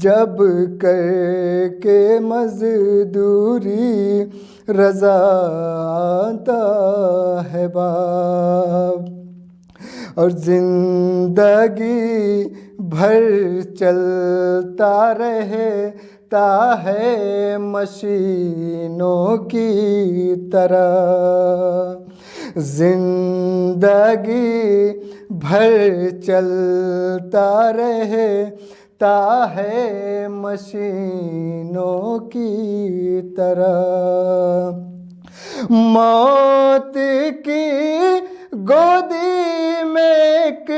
جب کر کے مزدوری رضا آتا ہے باپ، اور زندگی بھر چلتا رہتا ہے مشینوں کی طرح، زندگی بھر چلتا رہتا ہے مشینوں کی طرح، موت کی گودی میں ایک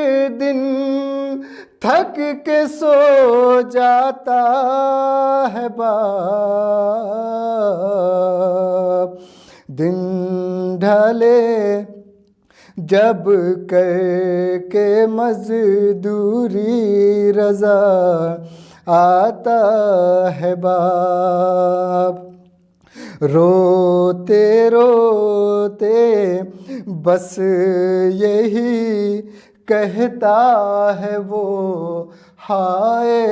دن تھک کے سو جاتا ہے باپ، دن ڈھلے جب کر کے مزدوری رضا آتا ہے باپ، روتے روتے بس یہی کہتا ہے وہ ہائے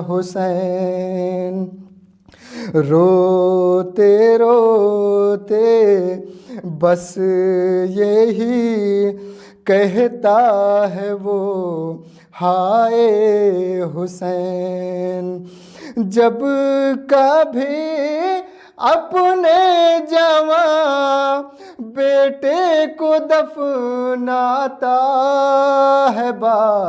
حسین، روتے روتے بس یہی کہتا ہے وہ ہائے حسین، جب کبھی اپنے جواں بیٹے کو دفناتا ہے باپ،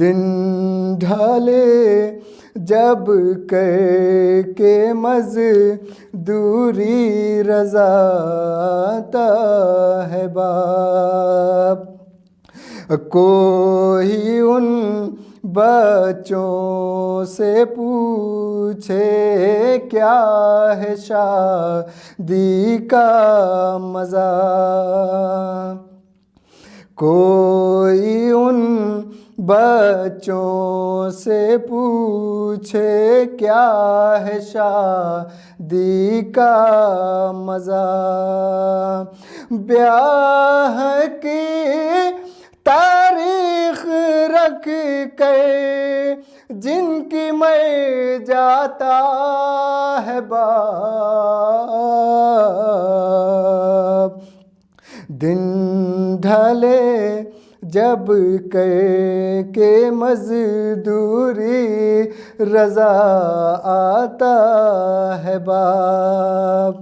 دن ڈھلے جب کر کے مزدوری رضا آتا ہے باپ، کوئی ان بچوں سے پوچھے کیا ہے شادی کا مزہ، کوئی ان بچوں سے پوچھے کیا ہے شادی کا مزہ، بیاہ کی تاریخ رکھ کر جن کی مر جاتا ہے باپ، دن ڈھلے جب کر کے مزدوری رضا آتا ہے باپ،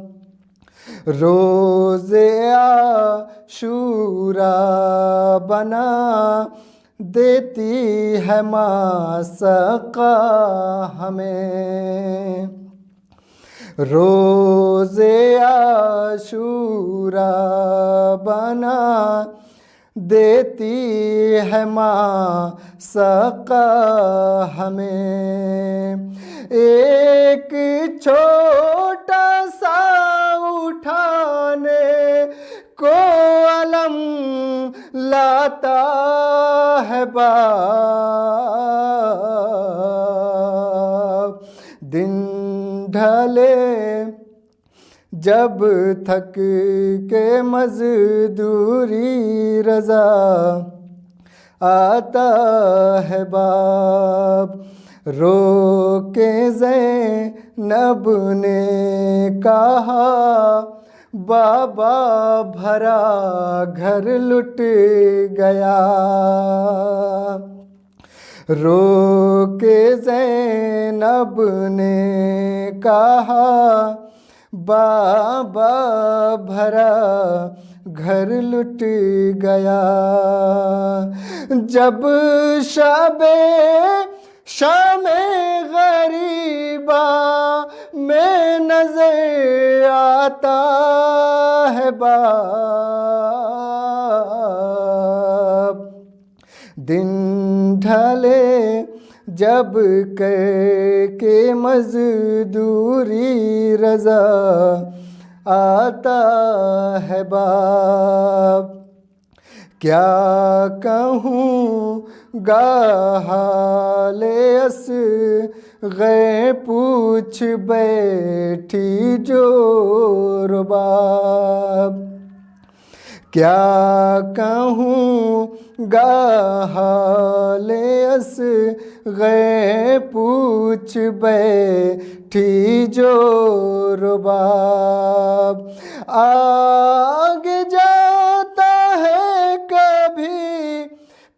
روزے عاشوراء بنا دیتی ہے ماں سقا ہمیں، روزے عاشوراء بنا دیتی ہے ماں سقا ہمیں، ایک چھوٹا سا اٹھانے کو علم لاتا ہے باپ، دن ڈھلے جب تھک کے مزدوری رضا آتا ہے باپ، رو کے زینب نے کہا بابا بھرا گھر لٹ گیا، رو کے زینب نے کہا بابا بھرا گھر لٹ گیا، جب شب شام غریبا میں نظر آتا ہے باپ، دن ڈھلے جب کر کے مزدوری رضا آتا ہے باپ، کیا کہوں گا حال اصغر پوچھ بیٹھی جو رباب، کیا کہوں گاہ اس غے پوچھ بیٹھی جو رباب آگے جاتا ہے کبھی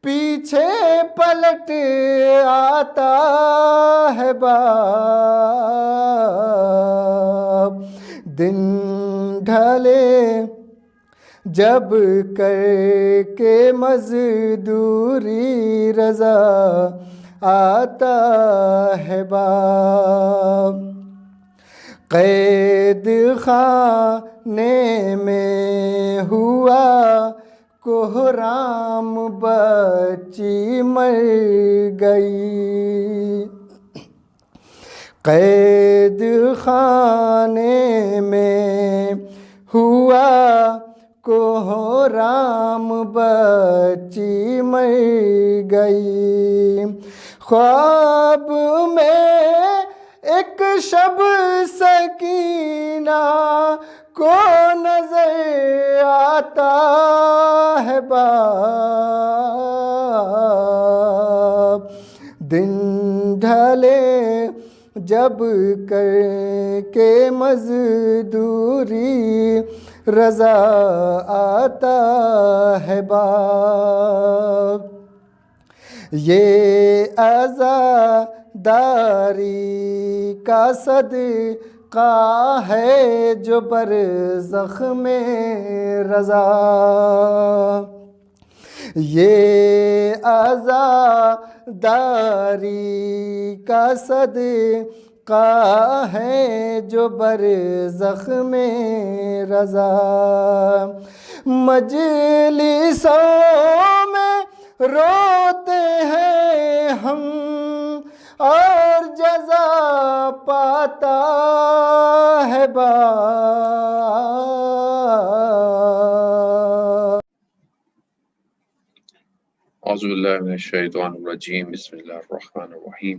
پیچھے پلٹ آتا ہے باب دن ڈھلے جب کر کے مزدوری رضا آتا ہے باب قید خانے میں ہوا کوہرام بچی مر گئی قید خانے میں ہوا کوہرام بچی مر گئی خواب میں ایک شب سکینہ کو نظر آتا ہے باب دن ڈھلے جب کر کے مزدوری رضا آتا ہے باب یہ عزاداری کا صدقہ ہے جو برزخ میں رضا یہ عزاداری کا صدقہ ہے جو برزخ میں رضا مجلسوں میں روتے ہیں ہم اور جزا پاتا ہے باب اعوذ باللہ من الشیطان الرجیم بسم اللہ الرحمن الرحیم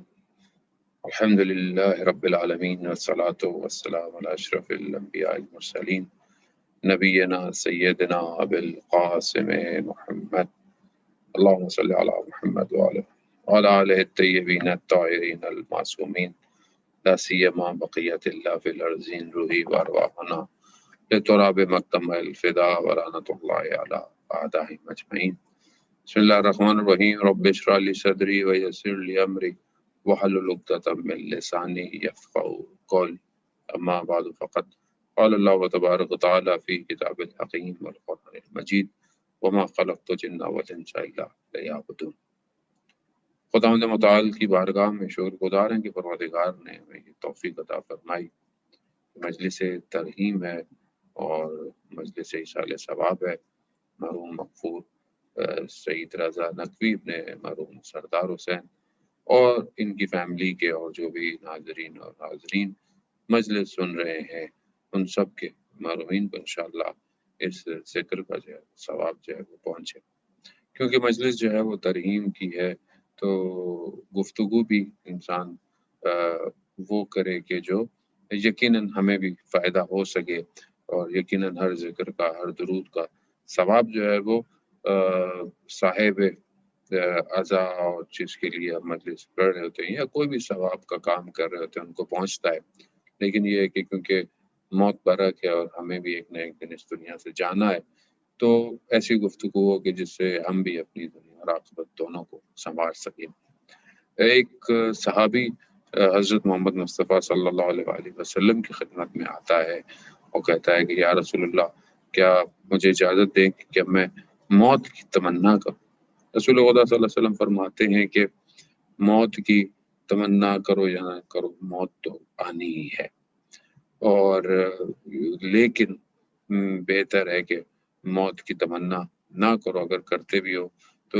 الحمد للہ رب العالمین والصلاة والسلام علی اشرف الانبیاء المرسلین نبینا سیدنا ابی القاسم محمد اللہم صلی علی محمد وعلی آلہ الطیبین الطاہرین المعصومین لا سیما بقیت اللہ فی الارضین روحی وارواحنا لتراب مقدم الفدا ورحمۃ اللہ علی اعدائهم اجمعین بسم اللہ الرحمن الرحیم رب اشرح لی صدری ویسر لی امری واحلل عقدۃ من لسانی یفقهوا قولی اما بعد فقد قال اللہ تبارک وتعالی فی کتاب الحکیم والقرآن المجید وما خلقت الجن والانس الا لیعبدون۔ خداوند متعال کی بارگاہ میں شکر گزار ہیں کہ پروردگار نے ہمیں یہ توفیق عطا فرمائی۔ مجلس ترحیم ہے اور مجلس ایصال ثواب ہے۔ مرحوم مغفور سعید رضا نقوی ابن مرحوم سردار حسین اور ان کی فیملی کے اور جو بھی ناظرین اور حاضرین مجلس سن رہے ہیں ان سب کے مرحومین کو انشاءاللہ اس ذکر کا جو ہے ثواب جو ہے وہ پہنچے، کیونکہ مجلس جو ہے وہ ترحیم کی ہے تو گفتگو بھی انسان وہ کرے کہ جو یقیناً ہمیں بھی فائدہ ہو سکے، اور یقیناً ہر ذکر کا ہر درود کا ثواب جو ہے وہ صاحب عزا اور جس کے لیے ہم مجلس پڑھ رہے ہوتے ہیں یا کوئی بھی ثواب کا کام کر رہے ہوتے ہیں ان کو پہنچتا ہے۔ لیکن یہ ہے کہ کیونکہ موت برحق ہے اور ہمیں بھی ایک نہ ایک دن اس دنیا سے جانا ہے، تو ایسی گفتگو ہو کہ جس سے ہم بھی اپنی دنیا اور آخرت دونوں کو سنوار سکیں۔ ایک صحابی حضرت محمد مصطفیٰ صلی اللہ علیہ وآلہ وسلم کی خدمت میں آتا ہے اور کہتا ہے کہ یا رسول اللہ کیا مجھے اجازت دیں کہ میں موت کی تمنا کروں۔ رسول خدا صلی اللہ علیہ وسلم فرماتے ہیں کہ موت کی تمنا کرو یا نہ کرو موت تو آنی ہی ہے، اور لیکن بہتر ہے کہ موت کی تمنا نہ کرو، اگر کرتے بھی ہو تو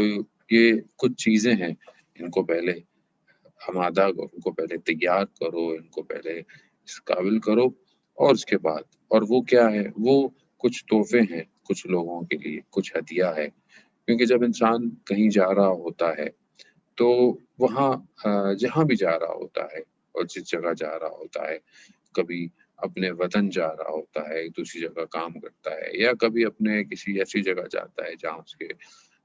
یہ کچھ چیزیں ہیں ان کو پہلے آمادہ کرو، ان کو پہلے تیار کرو، ان کو پہلے اس قابل کرو، اور اس کے بعد اور وہ کیا ہے، وہ کچھ تحفے ہیں کچھ لوگوں کے لیے، کچھ ہدیہ ہے، کیونکہ جب انسان کہیں جا رہا ہوتا ہے تو وہاں جہاں بھی جا رہا ہوتا ہے اور جس جگہ جا رہا ہوتا ہے، کبھی اپنے وطن جا رہا ہوتا ہے، دوسری جگہ کام کرتا ہے، یا کبھی اپنے کسی ایسی جگہ جاتا ہے جہاں اس کے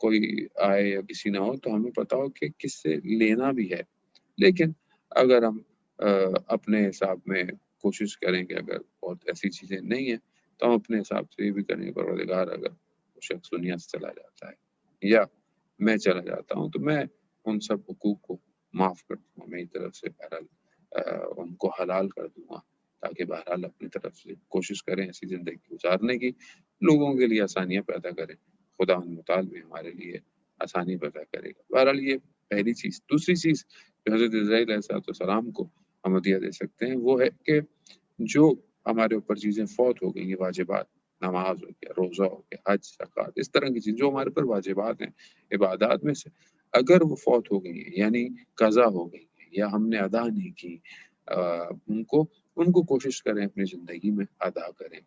کوئی آئے یا کسی نہ ہو تو ہمیں پتا ہو کہ کس سے لینا بھی ہے. لیکن اگر ہم اپنے حساب میں کوشش کریں کہ اگر بہت ایسی چیزیں نہیں ہیں تو ہم اپنے حساب سے یہ بھی کریں. پروردگار اگر وہ شخص دنیا سے چلا جاتا ہے یا میں چلا جاتا ہوں تو میں ان سب حقوق کو معاف کر دوں گا میری طرف سے. بہرحال ان کو حلال کر دوں گا تاکہ بہرحال اپنی طرف سے کوشش کریں ایسی زندگی گزارنے کی، لوگوں کے لیے آسانیاں پیدا کریں. خدا متعال بھی ہمارے لیے آسانی پیدا کرے گا. بہرحال یہ پہلی چیز. دوسری چیز جو حضرت عزرائیل علیہ السلام کو ہم عطیہ دے سکتے ہیں وہ ہے کہ جو ہمارے اوپر چیزیں فوت ہو گئی ہیں، واجبات، نماز ہو گیا، روزہ ہو گیا، حج، زکوٰۃ، اس طرح کی چیز جو ہمارے پر واجبات ہیں عبادات میں سے، اگر وہ فوت ہو گئی ہیں یعنی قضا ہو گئی ہیں یا ہم نے ادا نہیں کی، ان کو کوشش کریں اپنی زندگی میں ادا کریں.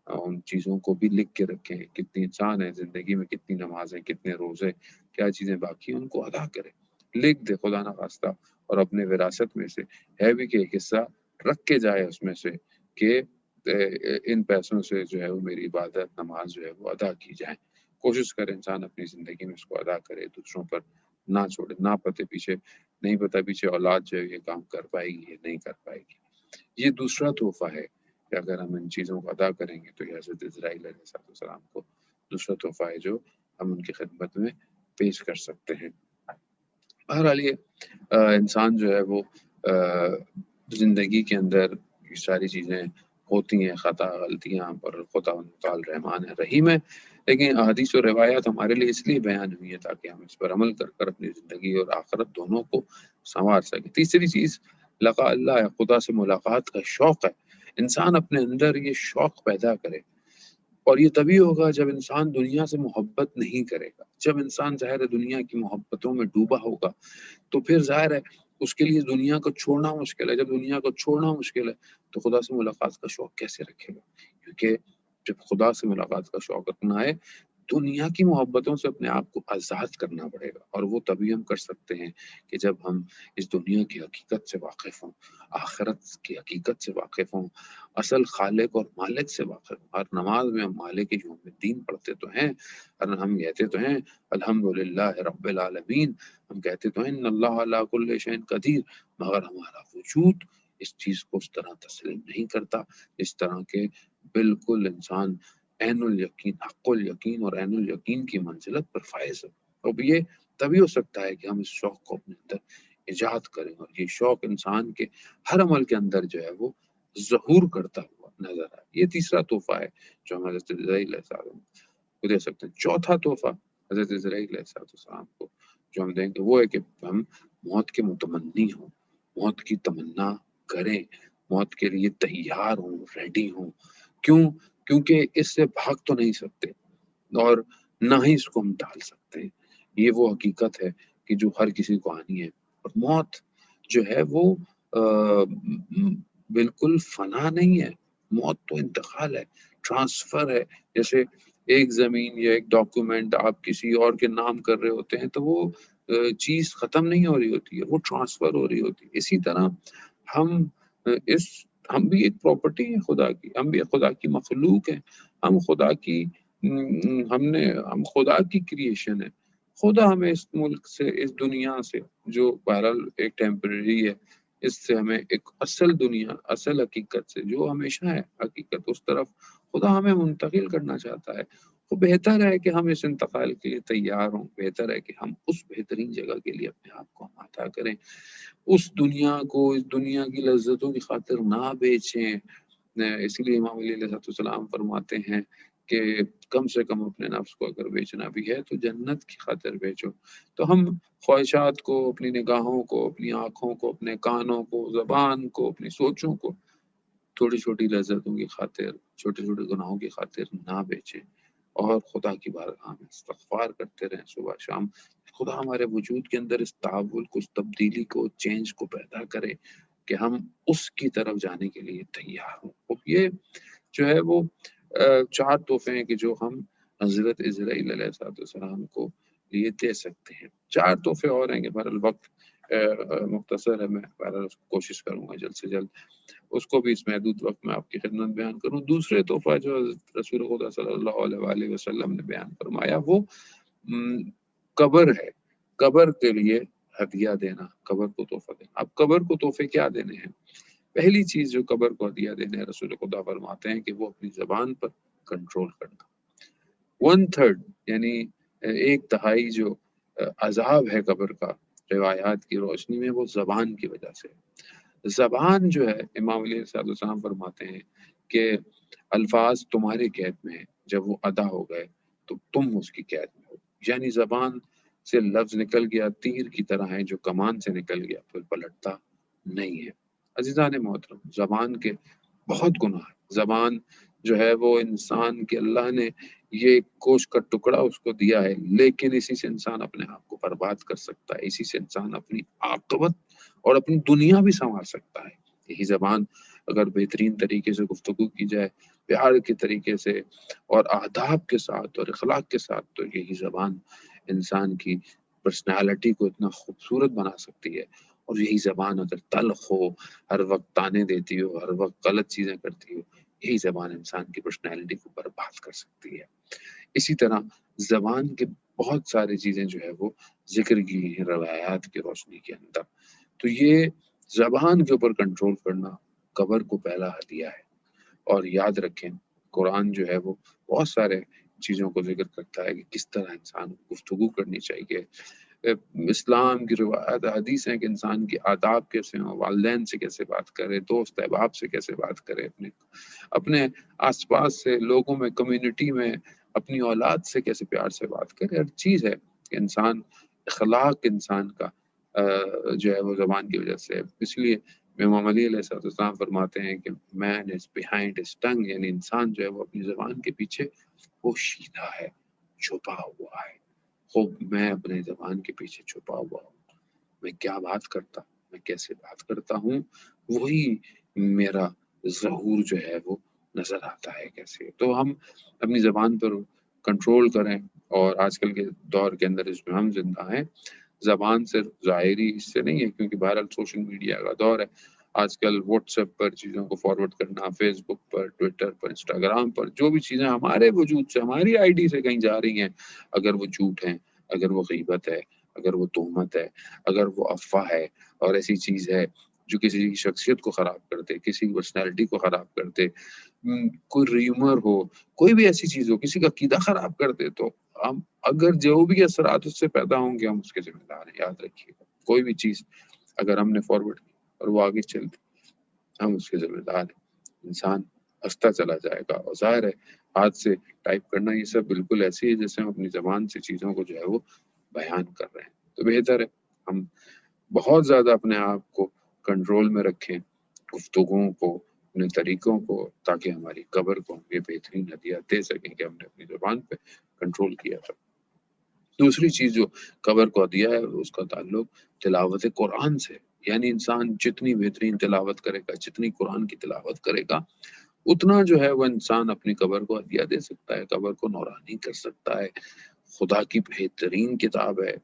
ان چیزوں کو بھی لکھ کے رکھیں، کتنی انسان ہے زندگی میں، کتنی نمازیں، کتنے روزے، کیا چیزیں باقی ہیں، ان کو ادا کریں، لکھ دے خدا نہ خواستہ. اور اپنے وراثت میں سے ہے بھی کہ ایک حصہ رکھ کے جائے اس میں سے کہ ان پیسوں سے جو ہے وہ میری عبادت، نماز جو ہے وہ ادا کی جائے. کوشش کرے انسان اپنی زندگی میں اس کو ادا کرے، دوسروں پر نہ چھوڑے. نہ پتے پیچھے نہیں پتا پیچھے اولاد جو ہے یہ کام کر پائے گی یا نہیں کر پائے گی. یہ دوسرا تحفہ ہے کہ اگر ہم ان چیزوں کو ادا کریں گے تو یہ حضرت عزرائیل علیہ السلام کو دوسرا تحفہ ہے جو ہم ان کی خدمت میں پیش کر سکتے ہیں. بہرحال یہ انسان جو ہے وہ زندگی کے اندر یہ ساری چیزیں ہوتی ہیں، خطا، غلطیاں، پر خدا متعال رحمان ہے، رحیم ہے. لیکن احادیث و روایات ہمارے لیے اس لیے بیان ہوئی ہے تاکہ ہم اس پر عمل کر اپنی زندگی اور آخرت دونوں کو سنوار سکیں. تیسری چیز لقاء اللہ ہے، خدا سے ملاقات کا شوق ہے. انسان اپنے اندر یہ شوق پیدا کرے، اور یہ تبھی ہوگا جب انسان دنیا سے محبت نہیں کرے گا. جب انسان ظاہر ہے دنیا کی محبتوں میں ڈوبا ہوگا تو پھر ظاہر ہے اس کے لیے دنیا کو چھوڑنا مشکل ہے. جب دنیا کو چھوڑنا مشکل ہے تو خدا سے ملاقات کا شوق کیسے رکھے گا؟ کیونکہ جب خدا سے ملاقات کا شوق رکھنا ہے دنیا کی محبتوں سے اپنے آپ کو آزاد کرنا پڑے گا. اور وہ تبھی ہم کر سکتے ہیں کہ جب ہم اس دنیا کی حقیقت سے واقف ہوں، آخرت کی حقیقت سے واقف ہوں، اصل خالق اور مالک سے واقف ہوں. ہر نماز میں ہم مالک یوم الدین پڑھتے تو ہیں، اور ہم کہتے تو ہیں الحمدللہ رب العالمین، ہم کہتے تو ہیں ان اللہ علی کل شیء قدیر، مگر ہمارا وجود اس چیز کو اس طرح تسلیم نہیں کرتا اس طرح کے بالکل انسان عین الیقین، حق الیقین اور عین الیقین کی منزلت پر فائز ہے. اب یہ تبھی ہو سکتا ہے کہ ہم اس شوق کو اپنے اندر ایجاد کریں، اور یہ شوق انسان کے ہر عمل کے اندر جو ہے وہ ظہور کرتا ہوا نظر آئے. یہ تیسرا تحفہ ہے جو ہم حضرت عزرائیل علیہ السلام کو دے سکتے ہیں. چوتھا تحفہ حضرت عزرائیل علیہ السلام کو جو ہم دیں گے وہ ہے کہ ہم موت کے متمنی ہوں، موت کی تمنا کریں، موت کے لیے تیار ہوں، ریڈی ہوں. کیونکہ اس سے بھاگ تو نہیں سکتے اور نہ ہی اس کو ہم ٹال سکتے ہیں. یہ وہ حقیقت ہے کہ جو ہر کسی کو آنی ہے. اور موت جو ہے وہ بالکل فنا نہیں ہے. موت تو انتقال ہے، ٹرانسفر ہے. جیسے ایک زمین یا ایک ڈاکومنٹ آپ کسی اور کے نام کر رہے ہوتے ہیں تو وہ چیز ختم نہیں ہو رہی ہوتی ہے، وہ ٹرانسفر ہو رہی ہوتی ہے. اسی طرح ہم بھی ایک پراپرٹی ہے خدا کی، ہم بھی خدا کی مخلوق ہیں، ہم خدا کی کریشن ہے. خدا ہمیں اس ملک سے، اس دنیا سے جو بہرحال ایک ٹیمپرری ہے، اس سے ہمیں ایک اصل دنیا، اصل حقیقت سے جو ہمیشہ ہے حقیقت، اس طرف خدا ہمیں منتقل کرنا چاہتا ہے. تو بہتر ہے کہ ہم اس انتقال کے لیے تیار ہوں، بہتر ہے کہ ہم اس بہترین جگہ کے لیے اپنے آپ کو آمادہ کریں، اس دنیا کو، اس دنیا کی لذتوں کی خاطر نہ بیچیں. اسی لیے امام علی علیہ السلام فرماتے ہیں کہ کم سے کم اپنے نفس کو اگر بیچنا بھی ہے تو جنت کی خاطر بیچو. تو ہم خواہشات کو، اپنی نگاہوں کو، اپنی آنکھوں کو، اپنے کانوں کو، زبان کو، اپنی سوچوں کو تھوڑی چھوٹی لذتوں کی خاطر، چھوٹے چھوٹے گناہوں کی خاطر نہ بیچیں، اور خدا کی بارگاہ میں استغفار کرتے رہیں صبح شام. خدا ہمارے وجود کے اندر اس تحول کو، اس تبدیلی کو، چینج کو پیدا کرے کہ ہم اس کی طرف جانے کے لیے تیار ہوں. یہ جو ہے وہ 4 تحفے ہیں کہ جو ہم حضرت عزرائیل علیہ السلام کو لیے دے سکتے ہیں. 4 تحفے اور ہیں کہ بہرحال وقت مختصر ہے، میں بہرحال کوشش کروں گا جلد سے جلد اس کو بھی اس محدود وقت میں آپ کی خدمت بیان کروں. دوسرے تحفہ جو رسول خدا صلی اللہ علیہ وآلہ وسلم نے بیان فرمایا وہ قبر ہے، قبر کے لیے ہدیہ دینا، قبر کو تحفہ دینا. اب قبر کو تحفے کیا دینے ہیں؟ پہلی چیز جو قبر کو ہدیہ دینے ہیں، رسول خدا فرماتے ہیں کہ وہ اپنی زبان پر کنٹرول کرنا. 1/3 یعنی 1/3 جو عذاب ہے قبر کا روایات کی روشنی میں، وہ زبان کی وجہ سے. زبان جو ہے، امام علیہ السلام فرماتے ہیں کہ الفاظ تمہارے قید میں ہیں، جب وہ ادا ہو گئے تو تم اس کی قید میں ہو. یعنی زبان سے لفظ نکل گیا تیر کی طرح ہے، جو کمان سے نکل گیا پھر پلٹتا نہیں ہے. عزیزان محترم، زبان کے بہت گناہ ہے. زبان جو ہے وہ انسان کے اللہ نے یہ گوشت کا ٹکڑا اس کو دیا ہے، لیکن اسی سے انسان اپنے آپ کو برباد کر سکتا ہے، اسی سے انسان اپنی عاقبت اور اپنی دنیا بھی سنوار سکتا ہے. یہی زبان اگر بہترین طریقے سے گفتگو کی جائے، پیار کے طریقے سے اور آداب کے ساتھ اور اخلاق کے ساتھ، تو یہی زبان انسان کی پرسنالٹی کو اتنا خوبصورت بنا سکتی ہے. اور یہی زبان اگر تلخ ہو، ہر وقت تانے دیتی ہو، ہر وقت غلط چیزیں کرتی ہو، یہی زبان انسان کی پرسنالٹی کو برباد کر سکتی ہے. اسی طرح زبان کے بہت ساری چیزیں جو ہے وہ ذکر کی ہیں روایات کی روشنی کے اندر. تو یہ زبان کے اوپر کنٹرول کرنا قبر کو پہلا ہدیہ ہے. اور یاد رکھیں، قرآن جو ہے وہ بہت سارے چیزوں کو ذکر کرتا ہے کہ کس طرح انسان کو گفتگو کرنی چاہیے. اسلام کی روایت حدیث ہیں کہ انسان کی آداب کیسے ہوں، والدین سے کیسے بات کرے، دوست احباب سے کیسے بات کرے، اپنے آس پاس سے لوگوں میں، کمیونٹی میں، اپنی اولاد سے کیسے پیار سے بات کرے. ہر چیز ہے کہ انسان اخلاق انسان کا جو ہے وہ زبان کی وجہ سے. اس لیے امام علی علیہ السلام فرماتے ہیں کہ مین از بیہائنڈ ہز ٹنگ، یعنی انسان جو ہے وہ اپنی زبان کے پیچھے پوشیدہ ہے، چھپا ہوا ہے. خوب میں اپنے زبان کے پیچھے چھپا ہوا ہوں، میں کیا بات کرتا، میں کیسے بات کرتا ہوں، وہی میرا ظہور جو ہے وہ نظر آتا ہے کیسے. تو ہم اپنی زبان پر کنٹرول کریں. اور آج کل کے دور کے اندر اس میں ہم زندہ ہیں، زبان صرف ظاہری اس سے نہیں ہے، کیونکہ بہرحال سوشل میڈیا کا دور ہے. آج کل واٹس ایپ پر چیزوں کو فارورڈ کرنا، فیس بک پر، ٹویٹر پر، انسٹاگرام پر، جو بھی چیزیں ہمارے وجود سے، ہماری آئی ڈی سے کہیں جا رہی ہیں، اگر وہ جھوٹ ہیں، اگر وہ غیبت ہے، اگر وہ تہمت ہے، اگر وہ افواہ ہے اور ایسی چیز ہے جو کسی کی شخصیت کو خراب کرتے، کسی کی پرسنالٹی کو خراب کرتے، کوئی ریومر ہو، کوئی بھی ایسی چیز ہو، کسی کا عقیدہ خراب کرتے، تو ہم اگر جو بھی اثرات اس سے پیدا ہوں گے، ہم اس کے ذمہ دار ہیں. یاد رکھیے گا، کوئی بھی چیز اگر ہم نے فارورڈ کی اور وہ آگے چلتی، ہم اس کے ذمہ دار ہیں. انسان ہنستا چلا جائے گا. اور ظاہر ہے ہاتھ سے ٹائپ کرنا یہ سب بالکل ایسی ہے جیسے ہم اپنی زبان سے چیزوں کو جو ہے وہ بیان کر رہے ہیں. تو بہتر ہے ہم بہت زیادہ اپنے آپ کو کنٹرول میں رکھیں، گفتگوؤں کو، اپنے طریقوں کو، تاکہ ہماری قبر کو ہم یہ بہترین ہدیہ دے سکیں کہ ہم نے اپنی زبان پہ کنٹرول کیا تھا. دوسری چیز جو قبر کو ہدیہ ہے اس کا تعلق تلاوت قرآن سے. یعنی انسان جتنی بہترین تلاوت کرے گا، جتنی قرآن کی تلاوت کرے گا، اتنا جو ہے وہ انسان اپنی قبر کو ہدیہ دے سکتا ہے، قبر کو نورانی کر سکتا ہے. خدا کی بہترین کتاب ہے،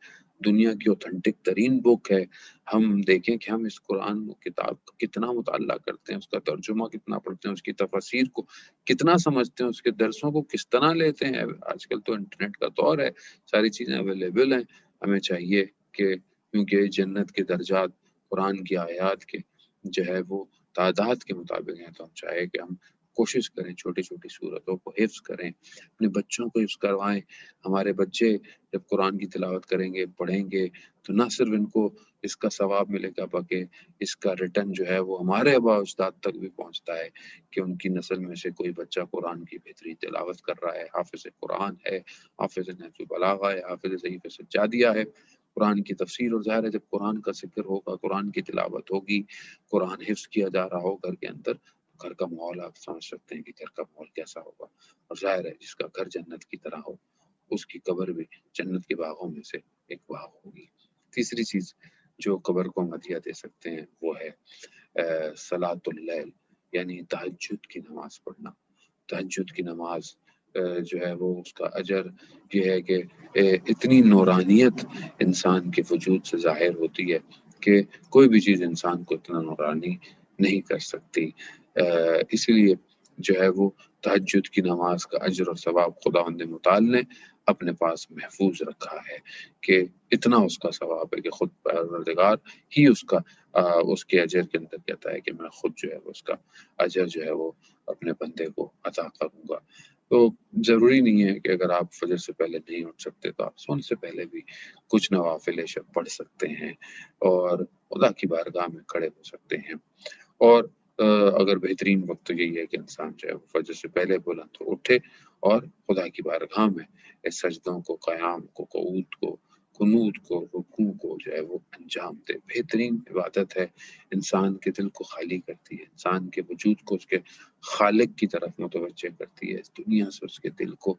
دنیا کی اوتھینٹک ترین بک ہے. ہم دیکھیں کہ ہم اس قرآن کتاب کا کتنا مطالعہ کرتے ہیں، اس کا ترجمہ کتنا پڑھتے ہیں، اس کی تفاسیر کو کتنا سمجھتے ہیں، اس کے درسوں کو کس طرح لیتے ہیں. آج کل تو انٹرنیٹ کا دور ہے، ساری چیزیں اویلیبل ہیں. ہمیں چاہیے کہ کیونکہ جنت کے درجات قرآن کی آیات کے جو ہے وہ تعداد کے مطابق ہیں، تو ہم چاہے کہ ہم کوشش کریں چھوٹی چھوٹی صورتوں کو حفظ کریں، اپنے بچوں کو حفظ کروائیں. ہمارے بچے جب قرآن کی تلاوت کریں گے، پڑھیں گے، تو نہ صرف ان کو اس کا ثواب ملے گا، بلکہ اس کا ریٹرن جو ہے وہ ہمارے آباء و اجداد تک بھی پہنچتا ہے کہ ان کی نسل میں سے کوئی بچہ قرآن کی بہترین تلاوت کر رہا ہے، حافظ قرآن ہے، حافظ نہج البلاغہ ہے، حافظ صحیفہ سجادیہ ہے، قرآن کی تفسیر. اور ظاہر ہے جب قرآن کا ذکر ہوگا، قرآن کی تلاوت ہوگی، قرآن حفظ کیا جا رہا ہو گھر کے اندر، گھر کا ماحول آپ سمجھ سکتے ہیں کہ گھر کا ماحول کیسا ہوگا. اور ظاہر ہے جس کا گھر جنت کی طرح ہو، اس کی قبر بھی جنت کے باغوں میں سے ایک باغ ہوگی. تیسری چیز جو قبر کو ہم ہدیہ دے سکتے ہیں وہ ہے صلاۃ اللیل، یعنی تہجد کی نماز پڑھنا. تہجد کی نماز جو ہے وہ اس کا اجر یہ ہے کہ اتنی نورانیت انسان کے وجود سے ظاہر ہوتی ہے کہ کوئی بھی چیز انسان کو اتنا نورانی نہیں کر سکتی. اسی لیے جو ہے وہ تہجد کی نماز کا اجر اور ثواب خداوند متعال نے اپنے پاس محفوظ رکھا ہے کہ اتنا اس کا ثواب ہے کہ خود پروردگار ہی اس کے اجر کے اندر کہتا ہے کہ میں خود جو ہے اس کا اجر جو ہے وہ اپنے بندے کو عطا کروں گا۔ تو ضروری نہیں ہے کہ اگر آپ فجر سے پہلے نہیں اٹھ سکتے تو آپ سونے سے پہلے بھی کچھ نوافل شب پڑھ سکتے ہیں اور خدا کی بارگاہ میں کھڑے ہو سکتے ہیں۔ اور اگر بہترین وقت تو یہی ہے کہ انسان جو ہے وہ فجر سے پہلے بلند تو اٹھے اور خدا کی بارگاہ میں اس سجدوں کو، قیام کو، قعود کو، قنوت کو، رکوع کو جو ہے وہ انجام دے۔ بہترین عبادت ہے، انسان کے دل کو خالی کرتی ہے، انسان کے وجود کو اس کے خالق کی طرف متوجہ کرتی ہے، اس دنیا سے اس کے دل کو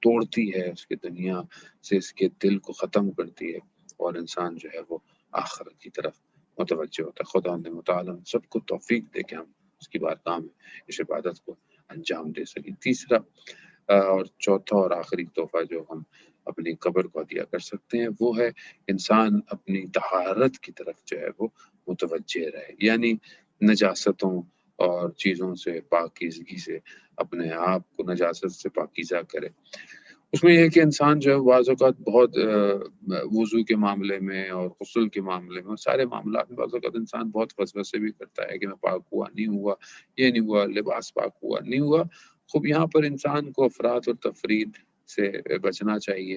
توڑتی ہے، اس کے دنیا سے اس کے دل کو ختم کرتی ہے اور انسان جو ہے وہ آخرت کی طرف متوجہ ہوتا ہے۔ خدا نے متعالی سب کو توفیق دے کہ ہم اس کی بارگاہ میں اس عبادت کو انجام دے سکیں۔ تیسرا اور چوتھا اور آخری تحفہ جو ہم اپنی قبر کو عطیہ کر سکتے ہیں وہ ہے انسان اپنی طہارت کی طرف جو ہے وہ متوجہ رہے، یعنی نجاستوں اور چیزوں سے، پاکیزگی سے اپنے آپ کو نجاست سے پاکیزہ کرے۔ اس میں یہ ہے کہ انسان جو ہے بعض اوقات بہت وضو کے معاملے میں اور غسل کے معاملے میں اور سارے معاملات میں بعض اوقات انسان بہت وسوسے بھی کرتا ہے کہ میں پاک ہوا نہیں ہوا، یہ نہیں ہوا، لباس پاک ہوا نہیں ہوا۔ خوب یہاں پر انسان کو افراط اور تفرید سے بچنا چاہیے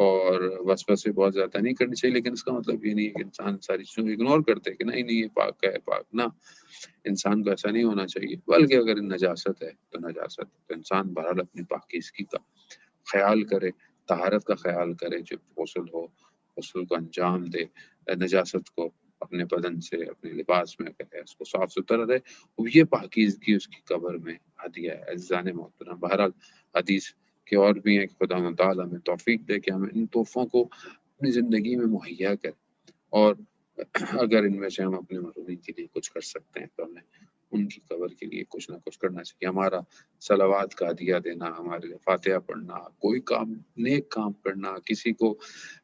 اور وسوسے بہت زیادہ نہیں کرنی چاہیے، لیکن اس کا مطلب یہ نہیں ہے کہ انسان ساری چیزوں کو اگنور کرتے کہ نہیں یہ پاک ہے پاک نہ، انسان کو ایسا نہیں ہونا چاہیے۔ بلکہ اگر نجاست ہے تو نجاست، تو انسان بہرحال اپنی پاکیزگی کا خیال کرے، طہارت کا خیال کرے، جب غسل ہو غسل کو انجام دے، نجاست کو اپنے بدن سے اپنے لباس میں کرے، اس کو صاف ستھرا رہے، اور یہ پاکیزگی اس کی قبر میں ہدیہ ہے۔ عزیزان محترم، بہرحال حدیث کے اور بھی ہیں کہ خدا تعالیٰ ہمیں توفیق دے کہ ہم ان تحفوں کو اپنی زندگی میں مہیا کریں، اور اگر ان میں سے ہم اپنے مرحومین کے لیے کچھ کر سکتے ہیں تو ہمیں ان کی قبر کے لیے کچھ نہ کچھ کرنا چاہیے۔ ہمارا صلوات کا ہدیہ دینا، ہمارے لیے فاتحہ پڑھنا، کوئی کام نیک کام کرنا، کسی کو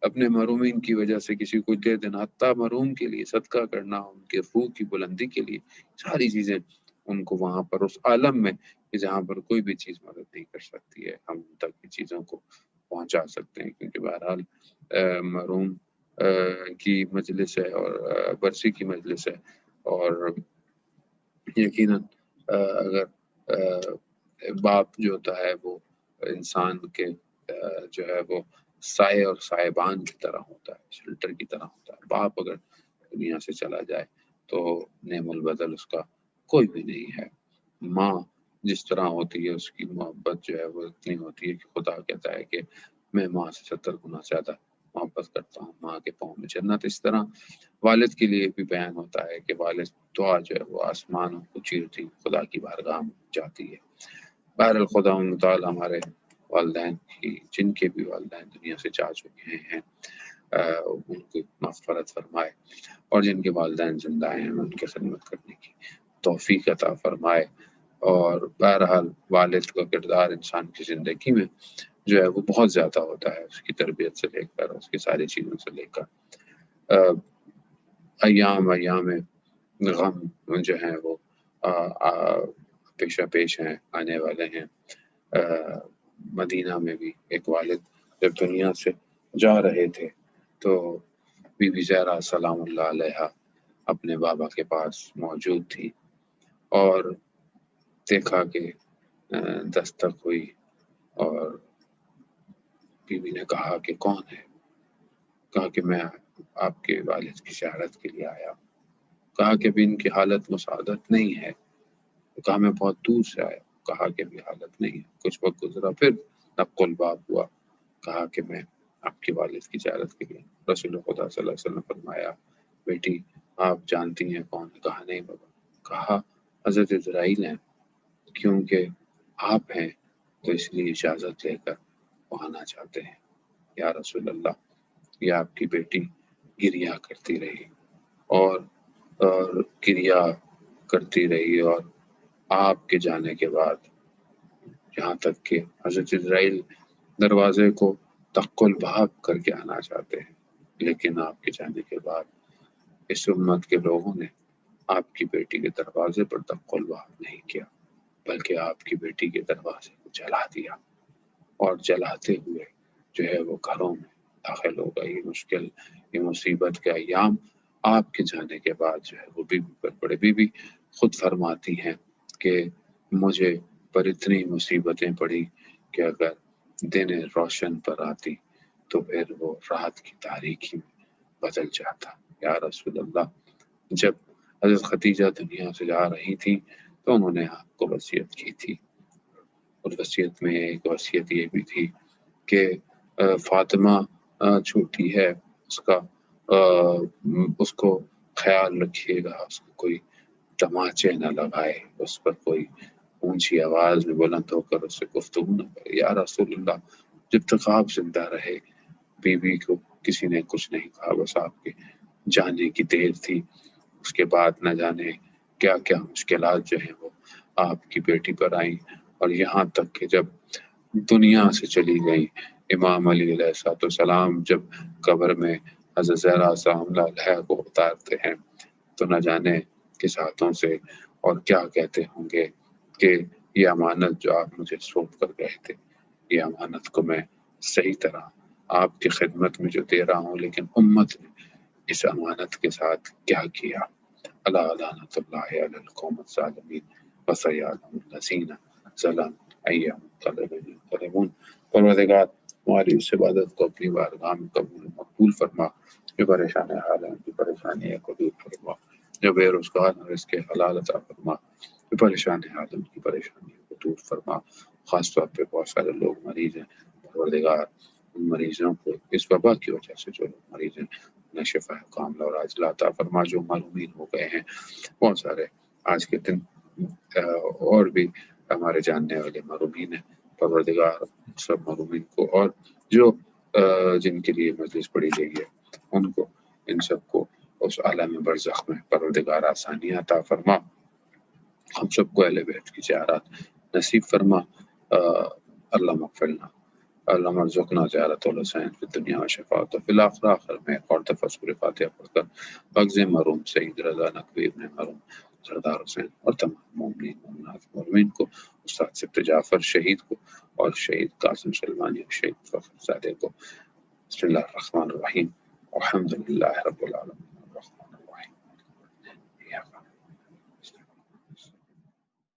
اپنے مرحومین کی وجہ سے کسی کو دے دینا، حتیٰ مرحوم کے لیے صدقہ کرنا، ان کے روح کی بلندی کے لیے، ساری چیزیں ان کو وہاں پر اس عالم میں کہ جہاں پر کوئی بھی چیز مدد نہیں کر سکتی ہے، ہم ان تک کی چیزوں کو پہنچا سکتے ہیں، کیونکہ بہرحال مرحوم کی مجلس ہے اور برسی کی مجلس ہے، اور یقیناً اگر باپ جو ہوتا ہے وہ انسان کے جو ہے وہ سائے اور سائبان کی طرح ہوتا ہے، شیلٹر کی طرح ہوتا ہے۔ باپ اگر دنیا سے چلا جائے تو نعم البدل اس کا کوئی بھی نہیں ہے۔ ماں جس طرح ہوتی ہے اس کی محبت جو ہے وہ اتنی ہوتی ہے کہ خدا کہتا ہے کہ میں ماں سے 70 گنا زیادہ محبت کرتا ہوں، ماں کے پاؤں میں جنت۔ اس طرح والد کے لیے بھی بیان ہوتا ہے کہ والد دعا جو ہے وہ آسمانوں کو چیرتی خدا کی بارگاہ میں جاتی ہے۔ بہرحال خدا تعالیٰ ہمارے والدین کی، جن کے بھی والدین دنیا سے جا چکے ہیں، ان کی مغفرت فرمائے، اور جن کے والدین زندہ ہیں ان کی خدمت کرنے کی توفیق عطا فرمائے۔ اور بہرحال والد کا کردار انسان کی زندگی میں جو ہے وہ بہت زیادہ ہوتا ہے، اس کی تربیت سے لے کر اس کی ساری چیزوں سے لے کر ایام غم جو ہیں وہ پیشہ پیش ہیں، آنے والے ہیں۔ مدینہ میں بھی ایک والد جب دنیا سے جا رہے تھے تو بی بی زہرا سلام اللہ علیہا اپنے بابا کے پاس موجود تھی، اور دیکھا کہ دستک ہوئی، اور بی بی نے کہا کہ کون ہے؟ کہا کہ میں آپ کے والد کی زیارت کے لیے آیا ہوں۔ کہا کہ ابھی ان کی حالت مساعدت نہیں ہے۔ کہا میں بہت دور سے آیا ہوں۔ کہا کہ ابھی حالت نہیں ہے۔ کچھ وقت گزرا، پھر نقل الباب ہوا، کہا کہ میں آپ کے والد کی زیارت کے لیے۔ رسول خدا صلی اللہ علیہ وسلم نے فرمایا بیٹی آپ جانتی ہیں کون ہے؟ کہا نہیں بابا۔ کہا حضرت اسرائیل ہیں، کیونکہ آپ ہیں تو اس لیے اجازت لے کر وہ آنا چاہتے ہیں۔ یا رسول اللہ، یہ آپ کی بیٹی گریا کرتی رہی اور گریا کرتی رہی، اور آپ کے جانے کے بعد یہاں تک کہ حضرت اسرائیل دروازے کو دق الباب کر کے آنا چاہتے ہیں، لیکن آپ کے جانے کے بعد اس امت کے لوگوں نے آپ کی بیٹی کے دروازے پر دق الباب نہیں کیا، بلکہ آپ کی بیٹی کے دروازے کو جلا دیا، اور جلاتے ہوئے جو ہے وہ گھروں میں داخل ہوگا۔ یہ مشکل، یہ مصیبت کے ایام آپ کے جانے کے بعد جو ہے وہ بیوی پر پڑے۔ بیوی خود فرماتی ہیں کہ مجھے پر اتنی مصیبتیں پڑی کہ اگر دن روشن پر آتی تو پھر وہ رات کی تاریکی میں بدل جاتا۔ یا رسول اللہ، جب حضرت خدیجہ دنیا سے جا رہی تھی تو انہوں نے آپ کو وصیت کی تھی، اور وصیت میں ایک وصیت یہ بھی تھی کہ فاطمہ چھوٹی ہے، اس کو خیال رکھیے گا، اس کو کوئی تماچے نہ لگائے، اس پر کوئی اونچی آواز میں بلند ہو کر اس سے گفتگو نہ کرے۔ یا رسول اللہ، جب تک آپ زندہ رہے بیوی کو کسی نے کچھ نہیں کہا، بس آپ کے جانے کی دیر تھی، اس کے بعد نہ جانے کیا کیا مشکلات جو ہیں وہ آپ کی بیٹی پر آئیں، اور یہاں تک کہ جب دنیا سے چلی گئی، امام علی علیہ السلام جب قبر میں حضرت زہرا سلام اللہ علیہ کو اتارتے ہیں تو نہ جانے کس ہاتھوں سے اور کیا کہتے ہوں گے کہ یہ امانت جو آپ مجھے سونپ کر گئے تھے، یہ امانت کو میں صحیح طرح آپ کی خدمت میں جو دے رہا ہوں، لیکن امت نے اس امانت کے ساتھ کیا کیا۔ اللہ لعنت اللہ علی القوم الظالمین وسیعلم الذین ظلموا ایہم ينقلبون۔ پروردگار ہماری اس عبادت کو اپنی بارگاہ میں قبول مقبول فرما، جو پریشان حال ہے ان کی پریشانی کو دور فرما، جو بے روزگار ہیں اس کے حلال عطا فرما، جو پریشان حال ان کی پریشانی کو دور فرما۔ خاص طور پہ بہت سارے لوگ مریض ہیں، پروردگار ان مریضوں کو اس وبا کی وجہ سے جو لوگ مریض ہیں انہیں شفا کاملہ اور عاجلہ عطا فرما، جو معلومین ہو گئے ہیں بہت سارے آج کے دن اور بھی ہمارے جاننے والے معلومین ہیں، پروردگار سب معلومین کو، اور جو جن کے لیے مجلس پڑھی گئی ہے ان کو، ان سب کو اس عالم برزخ میں پروردگار آسانیاں عطا فرما، ہم سب کو اہل بیت کی زیارت نصیب فرما۔ اللہ مغفرنا، اللہ مرزقنا زیارت الحسین فی الدنیا و شفاعت فی الآخرہ۔ آخر میں ایک اور دفعہ سورہ فاتحہ پڑھ کر بغض مرحوم سید رضا نقوی ابن مرحوم سردار حسین اور تمام مومنین مومنات مومنین کو، استاد سبت جعفر شہید کو، اور شہید قاسم سلمانی اور شہید فخر زادے کو۔ بسم اللہ الرحمن الرحیم، الحمد للہ رب العالمین۔